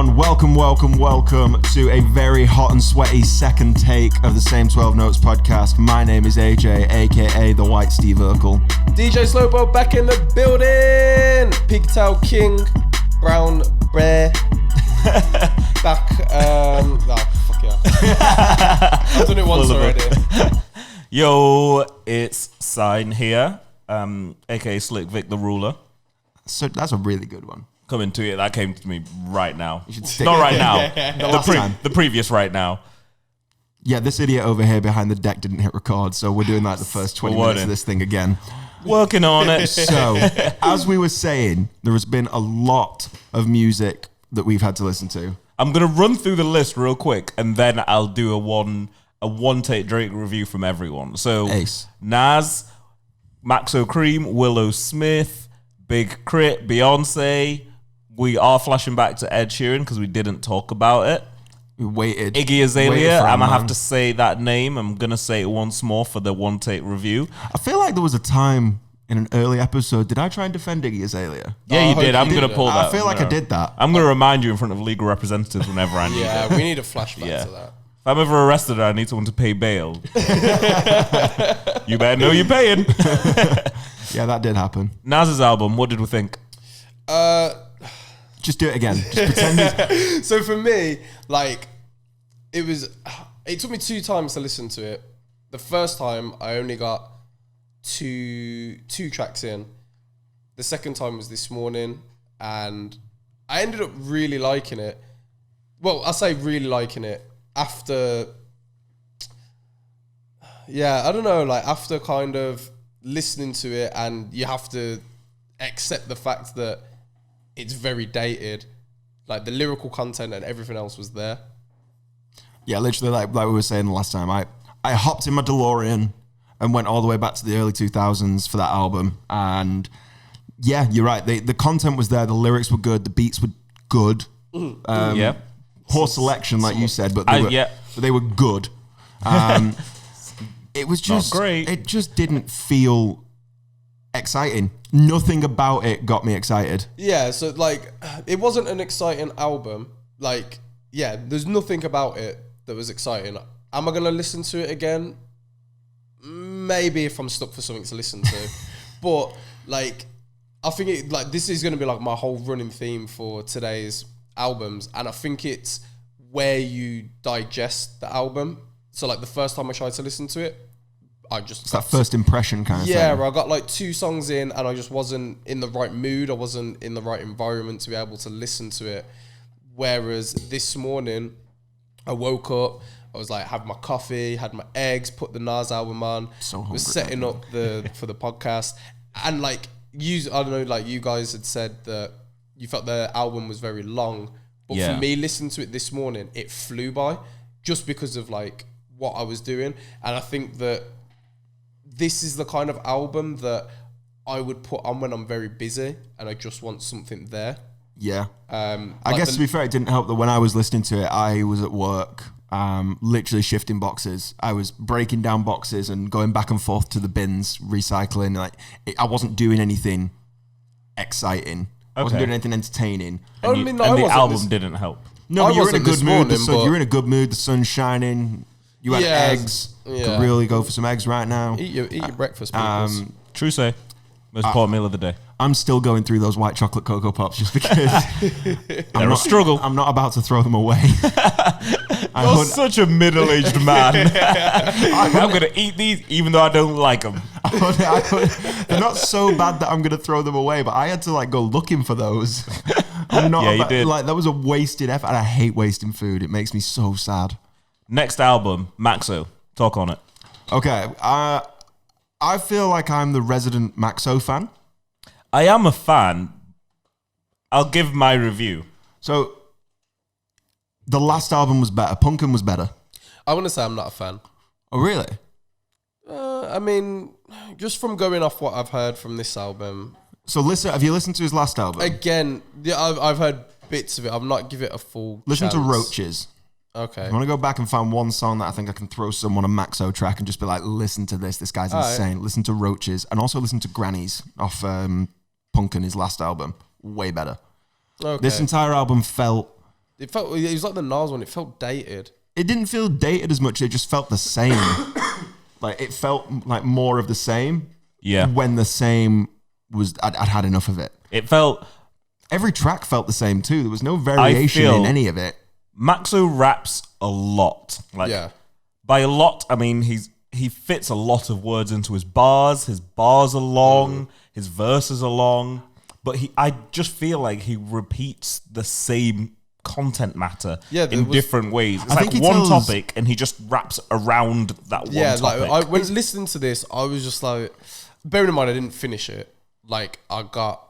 everyone. Welcome to a very hot and sweaty second take of the Same 12 Notes podcast. My name is AJ, aka the White Steve Urkel. DJ Slowbo back in the building. Pigtail King, Brown Bear. Back. Fuck yeah. I've done it once already. Yo, it's Sign here, aka Slick Vic the Ruler. So that's a really good one. Coming to it, that came to me right now. You should stick Not it. right now. The previous right now. Yeah, this idiot over here behind the deck didn't hit record, so we're doing like the first 20 minutes of this thing again. Working on it. So, as we were saying, there has been a lot of music that we've had to listen to. I'm gonna run through the list real quick, and then I'll do a one take Drake review from everyone. So, Ace. Nas, Maxo Kream, Willow Smith, Big Crit, Beyonce. We are flashing back to Ed Sheeran because we didn't talk about it. We waited. Iggy Azalea, for I'm going to man. have to say that name. I'm going to say it once more for the one take review. I feel like there was a time in an early episode, did I try and defend Iggy Azalea? Yeah, you did. I'm going to pull that. I feel like I did that. I'm going to remind you in front of legal representatives whenever I need it. Yeah, we need a flashback to that. If I'm ever arrested and I need someone to pay bail, you better know you're paying. Yeah, that did happen. Nas's album, what did we think? Just do it again. Just pretend it's... So for me, like, it took me 2 times to listen to it. The first time, I only got two tracks in. The second time was this morning, and I ended up really liking it. Well, I say really liking it after, I don't know, like after kind of listening to it, and you have to accept the fact that it's very dated. Like the lyrical content and everything else was there. Yeah, literally like we were saying the last time, I hopped in my DeLorean and went all the way back to the early 2000s for that album. And yeah, you're right. The content was there. The lyrics were good. The beats were good. Poor selection, like you said, but they were good. It was just not great. It just didn't feel exciting. Nothing about it got me excited. Yeah, so like it wasn't an exciting album. Like, yeah, there's nothing about it that was exciting. Am I gonna listen to it again? Maybe if I'm stuck for something to listen to. But like, I think this is gonna be like my whole running theme for today's albums, and I think it's where you digest the album. So like the first time I tried to listen to it, it's that first impression kind of thing. Yeah, where I got like 2 songs in and I just wasn't in the right mood. I wasn't in the right environment to be able to listen to it. Whereas this morning, I woke up, I was like, had my coffee, had my eggs, put the Nas album on, was setting up for the podcast. And like, I don't know, like you guys had said that you felt the album was very long. But for me, listening to it this morning, it flew by just because of like what I was doing. And I think that this is the kind of album that I would put on when I'm very busy and I just want something there. Yeah. I guess to be fair, it didn't help that when I was listening to it, I was at work, literally shifting boxes. I was breaking down boxes and going back and forth to the bins, recycling. I wasn't doing anything exciting. I wasn't doing anything entertaining. And the album didn't help. No, but you're in a good mood. You're in a good mood. The sun's shining. You had eggs. Could really go for some eggs right now. Eat your breakfast, people. True say. Most important meal of the day. I'm still going through those white chocolate Cocoa Pops just because They're a struggle. I'm not about to throw them away. You're such a middle-aged man. I'm going to eat these even though I don't like them. They're not so bad that I'm going to throw them away, but I had to like go looking for those. You did. Like that was a wasted effort, and I hate wasting food. It makes me so sad. Next album, Maxo. Talk on it. Okay. I feel like I'm the resident Maxo fan. I am a fan. I'll give my review. So, the last album was better. Punkin was better. I want to say I'm not a fan. Oh, really? I mean, just from going off what I've heard from this album. So, have you listened to his last album? Again, I've heard bits of it. I've not give it a full Listen chance. to Roaches. Okay. I want to go back and find one song that I think I can throw someone a Maxo track and just be like, listen to this. This guy's insane. Right. Listen to Roaches. And also listen to Grannies off Punkin, his last album. Way better. Okay. This entire album felt It was like the Nas one. It felt dated. It didn't feel dated as much. It just felt the same. Like it felt like more of the same. Yeah. When the same was, I'd had enough of it. It felt. Every track felt the same too. There was no variation in any of it. Maxo raps a lot. Like, by a lot, I mean he fits a lot of words into his bars. His bars are long. His verses are long. But I just feel like he repeats the same content matter in different ways. It's like one topic, and he just raps around that one topic. Like when listening to this, I was just like, bearing in mind I didn't finish it. Like I got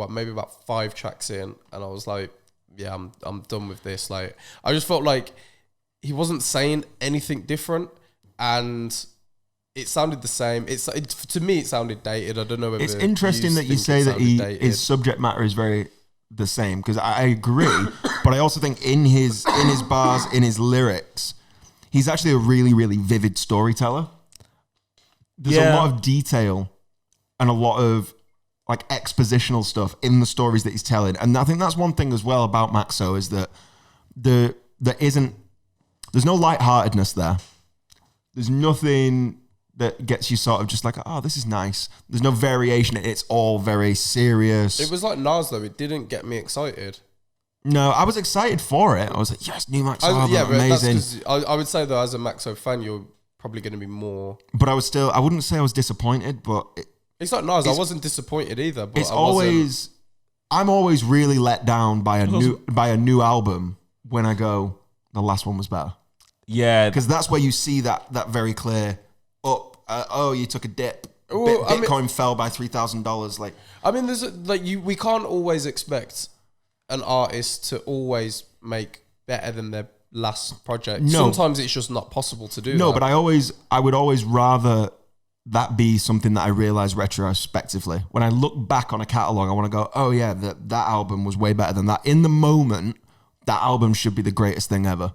maybe about 5 tracks in, and I was like, yeah, I'm done with this. Like I just felt like he wasn't saying anything different, and it sounded the same. To me, it sounded dated. I don't know. It's interesting that you say that his subject matter is very the same, because I agree, but I also think in his bars, in his lyrics, he's actually a really, really vivid storyteller. There's a lot of detail and a lot of like expositional stuff in the stories that he's telling, and I think that's one thing as well about Maxo is that there's no lightheartedness there. There's nothing that gets you sort of just like, oh, this is nice. There's no variation. It's all very serious. It was like Nas, though. It didn't get me excited. No, I was excited for it. I was like, yes, new Maxo album, amazing. That's I would say, though, as a Maxo fan, you're probably going to be more... But I wouldn't say I was disappointed, but... It's like Nas. I wasn't disappointed either, but I'm always really let down by a new album when I go, the last one was better. Yeah. Because that's where you see that very clear... you took a dip. Bitcoin fell by $3,000. Like, I mean, we can't always expect an artist to always make better than their last project. No. Sometimes it's just not possible to do. No, but I would always rather that be something that I realize retrospectively. When I look back on a catalog, I want to go, oh yeah, that album was way better than that. In the moment, that album should be the greatest thing ever.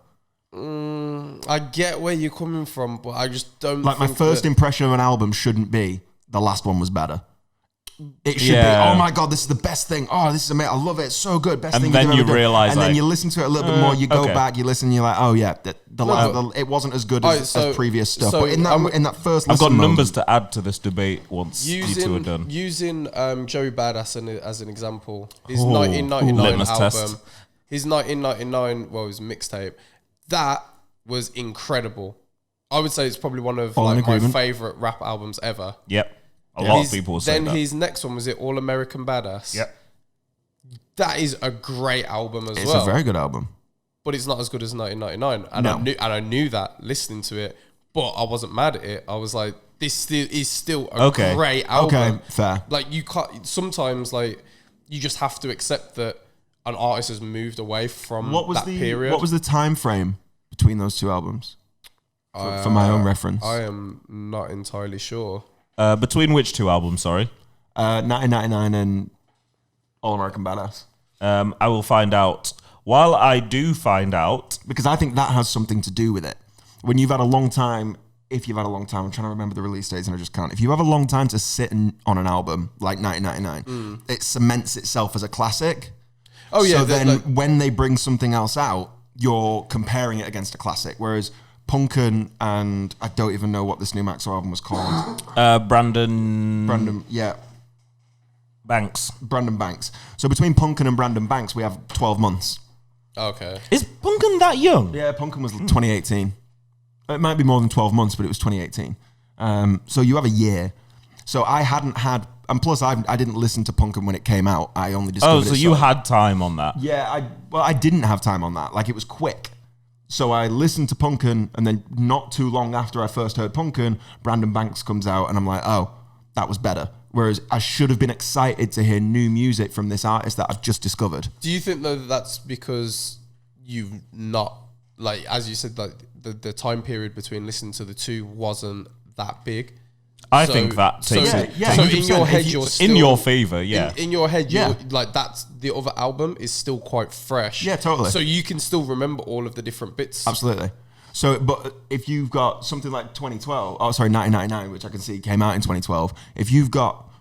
I get where you're coming from, but I just don't like my first impression of an album shouldn't be the last one was better. It should be, oh my god, this is the best thing. Oh, this is amazing. I love it. It's so good. Best thing you've ever done. And then you realize, and then you listen to it a little bit more. You go back, you listen, you're like, oh yeah, it wasn't as good as previous stuff. But in that first, I've got numbers to add to this debate once you two are done. Using Joey Badass as an example, his 1999 album, his 1999 his mixtape. That was incredible. I would say it's probably one of my favorite rap albums ever. Yep. A lot of people will say that. Then his next one was it All American Badass. Yep. That is a great album as well. It's a very good album. But it's not as good as 1999. And I knew that listening to it, but I wasn't mad at it. I was like, this is still a great album. Okay, fair. Like you can't sometimes like you just have to accept that an artist has moved away from that period. What was the time frame between those two albums? For my own reference. I am not entirely sure. Between which two albums, sorry? 1999 and All American Badass. I will find out. While I do find out... Because I think that has something to do with it. When you've had a long time... If you've had a long time... I'm trying to remember the release dates and I just can't. If you have a long time to sit on an album, like 1999, it cements itself as a classic. Oh, yeah. So then when they bring something else out, you're comparing it against a classic. Whereas... Punkin and I don't even know what this new Maxo album was called. Brandon, yeah. Banks. Brandon Banks. So between Punkin and Brandon Banks, we have 12 months. Okay. Is Punkin that young? Yeah, Punkin was 2018. It might be more than 12 months, but it was 2018. So you have a year. So I hadn't had, and plus I didn't listen to Punkin when it came out. I only discovered it. Oh, so you had time on that? Yeah, I didn't have time on that. Like it was quick. So I listened to Punkin, and then not too long after I first heard Punkin, Brandon Banks comes out, and I'm like, oh, that was better. Whereas I should have been excited to hear new music from this artist that I've just discovered. Do you think, though, that's because you've not, like, as you said, like the time period between listening to the two wasn't that big? I think that takes it. Yeah, so in your head, you're still... In your favour, yeah. In your head, you're like, that's the other album is still quite fresh. Yeah, totally. So you can still remember all of the different bits. Absolutely. So, but if you've got something like 1999, which I can see came out in 2012, if you've got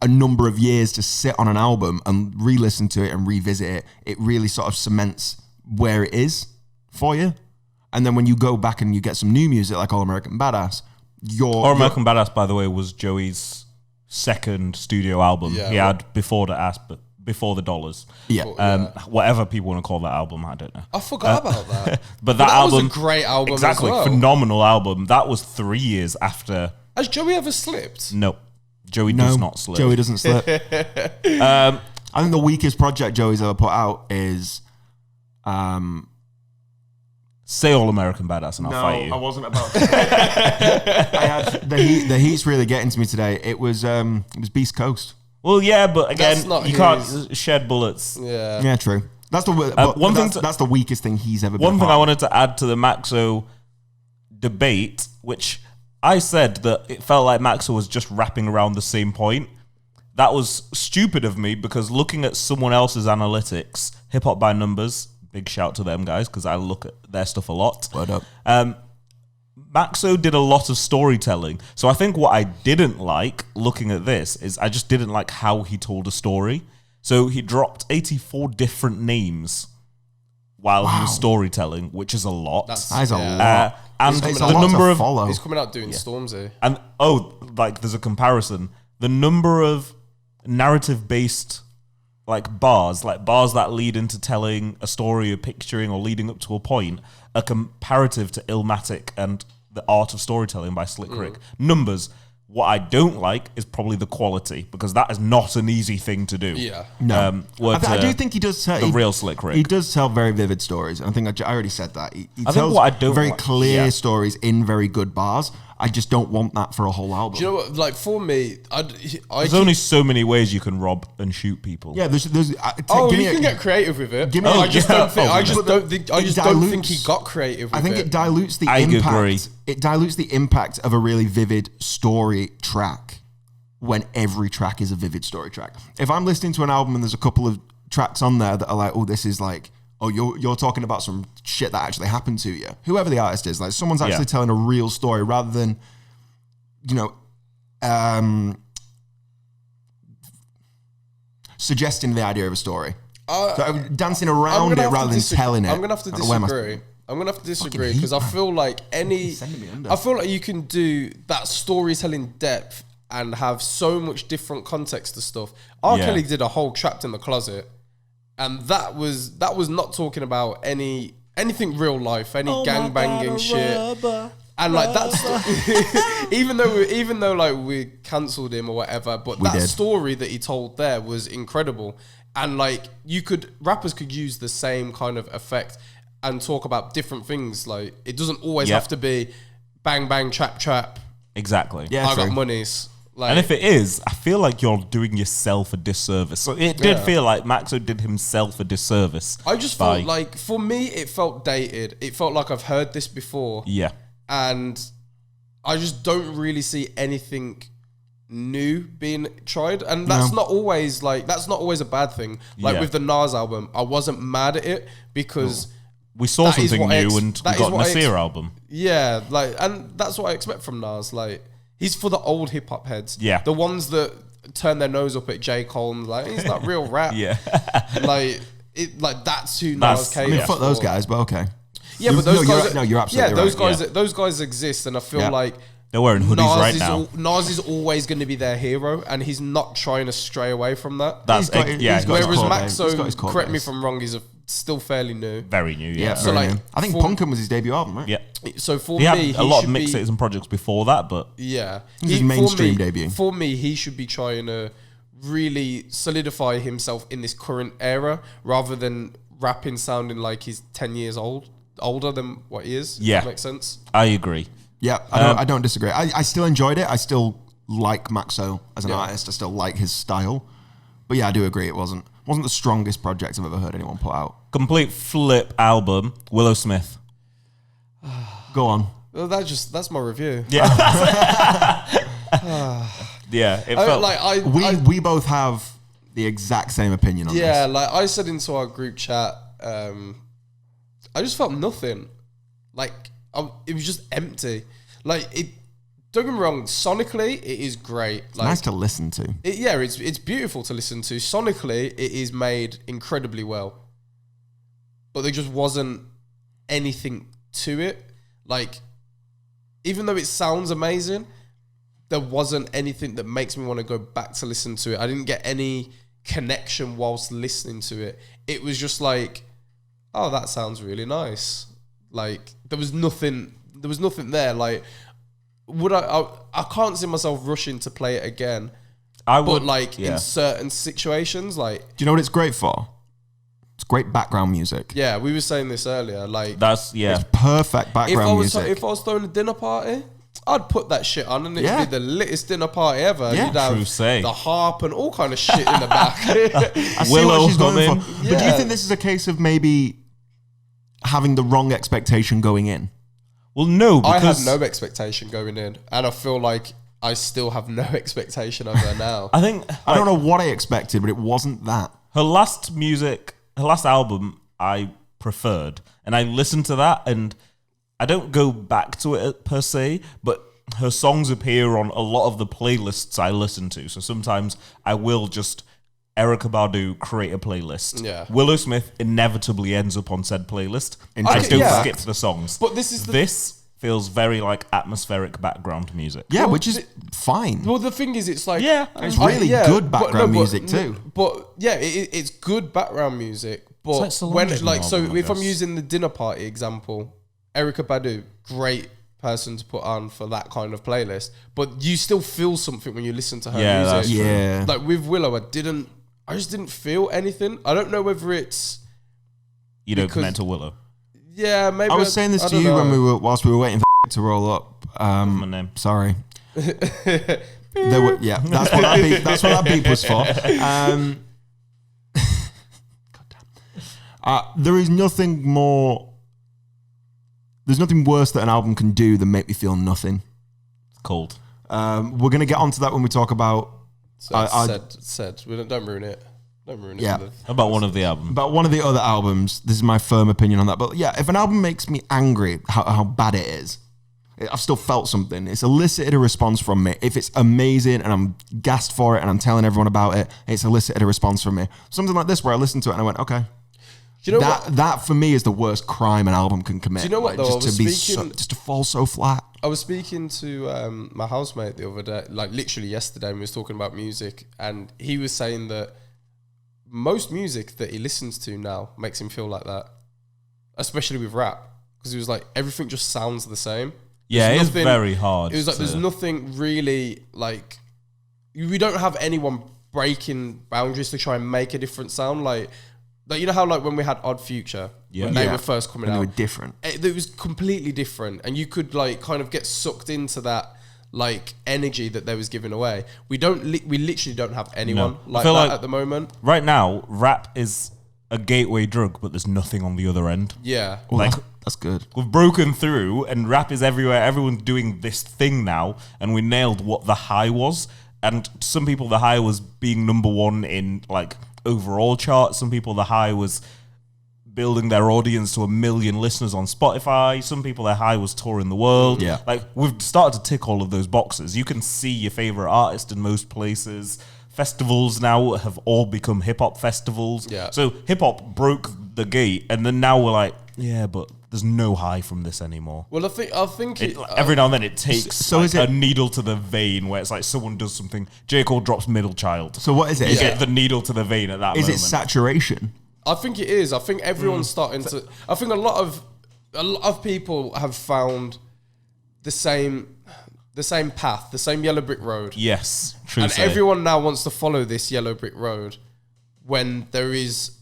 a number of years to sit on an album and re-listen to it and revisit it, it really sort of cements where it is for you. And then when you go back and you get some new music like All American Badass, All American Badass, by the way, was Joey's second studio album. He had Before the Dollars. Whatever people want to call that album, I don't know. I forgot about that. But that album was a great album. Exactly, as well. phenomenal album. That was 3 years after. Has Joey ever slipped? No, Joey does not slip. Joey doesn't slip. I think the weakest project Joey's ever put out is. Say All American Badass and I'll fight you. I wasn't about to. The heat's really getting to me today. It was Beast Coast. Well, yeah, but again, you can't shed bullets. Yeah, true. That's the that's the weakest thing he's ever been. One thing I wanted to add to the Maxo debate, which I said that it felt like Maxo was just wrapping around the same point. That was stupid of me because looking at someone else's analytics, Hip Hop by Numbers, big shout to them guys because I look at their stuff a lot. Word up. Maxo did a lot of storytelling. So I think what I didn't like looking at this is I just didn't like how he told a story. So he dropped 84 different names while he was storytelling, which is a lot. That's a lot. And it's the number of follow. He's coming out doing Stormzy. And like there's a comparison. The number of narrative-based bars that lead into telling a story or picturing or leading up to a point, are comparative to Illmatic and The Art of Storytelling by Slick Rick. Numbers. What I don't like is probably the quality because that is not an easy thing to do. Yeah. No. I do think he does tell the real Slick Rick. He does tell very vivid stories. I think I already said that. He tells very clear stories in very good bars. I just don't want that for a whole album. Do you know what? Like for me, there's only so many ways you can rob and shoot people. Yeah, there's. You can get creative with it. I just don't think he got creative. With I think it dilutes the impact. Agree. It dilutes the impact of a really vivid story track when every track is a vivid story track. If I'm listening to an album and there's a couple of tracks on there that are like, oh, this is like. Oh, you're talking about some shit that actually happened to you. Whoever the artist is, like someone's actually telling a real story rather than, suggesting the idea of a story. Dancing around it rather than telling it. I'm gonna have to disagree because I feel like you can do that storytelling depth and have so much different context to stuff. R. Kelly did a whole Trapped in the Closet. And that was not talking about anything real life, any gangbanging shit. And like that's even though like we cancelled him or whatever, but that story that he told there was incredible. And like rappers could use the same kind of effect and talk about different things. Like it doesn't always have to be bang bang trap. Exactly. Yeah, I got monies. Like, and if it is, I feel like you're doing yourself a disservice. So it did feel like Maxo did himself a disservice. I just felt like, for me, it felt dated. It felt like I've heard this before. Yeah. And I just don't really see anything new being tried. And that's not always a bad thing. Like with the Nas album, I wasn't mad at it because... We saw something new and we got Nasir album. Yeah, and that's what I expect from Nas. Like... He's for the old hip hop heads. Yeah. The ones that turn their nose up at J. Cole and like, he's not real rap. Yeah. That's who Nas caters. I mean, fuck those guys, but okay. Yeah, but those guys. You're absolutely right. Those guys exist, and I feel like they're wearing hoodies right now. Nas is always going to be their hero, and he's not trying to stray away from that. Whereas Maxo, correct me if I'm wrong, he's still fairly new. Very new, yeah. So like, I think Punkin was his debut album, right? Yeah. So for he me, had a lot of mixtapes and projects before that, but his mainstream debut. For me, he should be trying to really solidify himself in this current era, rather than rapping sounding like he's 10 years older than what he is. Yeah, if that makes sense. I agree. Yeah, I don't disagree. I still enjoyed it. I still like Maxo as an artist. I still like his style. But yeah, I do agree. It wasn't the strongest project I've ever heard anyone put out. Complete flip album, Willow Smith. Go on. Well, that's my review. Yeah. Yeah. It felt we both have the exact same opinion on this. Yeah, like I said into our group chat, I just felt nothing. Like it was just empty. Like don't get me wrong, sonically, it is great. It's nice to listen to. It's beautiful to listen to. Sonically, it is made incredibly well. But there just wasn't anything to it. Like, even though it sounds amazing, there wasn't anything that makes me want to go back to listen to it. I didn't get any connection whilst listening to it. It was just like, oh, that sounds really nice. Like, there was nothing there. Like, would I can't see myself rushing to play it again. I would, but like in certain situations, like, do you know what it's great for? It's great background music. Yeah, we were saying this earlier. Like, it's perfect background music. If I was throwing a dinner party, I'd put that shit on and it'd be the littest dinner party ever. Yeah, you'd have the harp and all kind of shit in the back. I see what she's going for. But do you think this is a case of maybe having the wrong expectation going in? Well, no, because I had no expectation going in, and I feel like I still have no expectation of her now. I think I don't know what I expected, but it wasn't that. Her last album, I preferred, and I listened to that, and I don't go back to it per se, but her songs appear on a lot of the playlists I listen to. So sometimes I will just Erykah Badu create a playlist. Yeah. Willow Smith inevitably ends up on said playlist. I don't skip the songs. But this feels very like atmospheric background music. Yeah, which is fine. Well, the thing is, it's like it's really good background music too. But yeah, it's good background music. But if I'm using the dinner party example, Erykah Badu, great person to put on for that kind of playlist. But you still feel something when you listen to her music. That's true. Yeah, like with Willow, I just didn't feel anything. I don't know whether it's you don't connect to Willow. Yeah, maybe. I was saying this to you whilst we were waiting for to roll up. My name. Sorry. That's what that beep was for. God damn. There is nothing more. There's nothing worse that an album can do than make me feel nothing. Cold. We're gonna get onto that when we talk about. Said. Don't ruin it. Don't ruin it. Yeah. About one of the albums. About one of the other albums. This is my firm opinion on that. But yeah, if an album makes me angry, how bad it is, I've still felt something. It's elicited a response from me. If it's amazing and I'm gassed for it and I'm telling everyone about it, it's elicited a response from me. Something like this where I listened to it and I went, okay. Do you know that for me is the worst crime an album can commit. Do you know what though? Just to fall so flat. I was speaking to my housemate the other day, like literally yesterday, and we was talking about music, and he was saying that most music that he listens to now makes him feel like that, especially with rap, because he was like everything just sounds the same. Yeah, it's very hard. It was like there's nothing really like we don't have anyone breaking boundaries to try and make a different sound. Like you know how like when we had Odd Future, when they were first coming out, they were different. It was completely different, and you could like kind of get sucked into that like energy that they was giving away. We literally don't have anyone like that at the moment. Right now, rap is a gateway drug, but there's nothing on the other end. Yeah, well, that's good. We've broken through, and rap is everywhere. Everyone's doing this thing now, and we nailed what the high was. And some people, the high was being number one in like overall charts. Some people, the high was building their audience to 1 million listeners on Spotify. Some people, their high was touring the world. Yeah. Like we've started to tick all of those boxes. You can see your favorite artist in most places. Festivals now have all become hip hop festivals. Yeah. So hip hop broke the gate, and then now we're like, yeah, but there's no high from this anymore. Well, I think every now and then it takes so is it, a needle to the vein where it's like someone does something. J. Cole drops Middle Child. So what is it? You get the needle to the vein at that moment. Is it saturation? I think it is. I think everyone's starting to. I think a lot of people have found the same path, the same yellow brick road. Yes, true. And everyone now wants to follow this yellow brick road when there is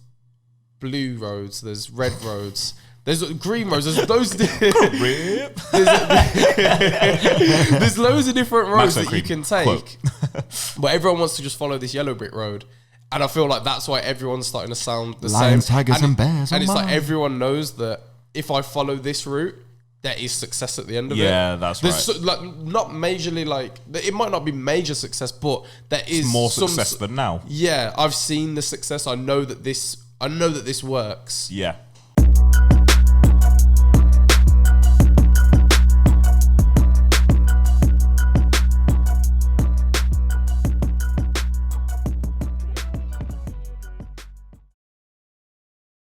blue roads, there's red roads. There's green roads. There's those. There's loads of different roads that you can take, but everyone wants to just follow this yellow brick road, and I feel like that's why everyone's starting to sound the Lions, same. tigers, and bears. And it's like everyone knows that if I follow this route, there is success at the end of it. Yeah, that's right. So, like not majorly like it might not be major success, but there is more success than now. Yeah, I've seen the success. I know that this works. Yeah.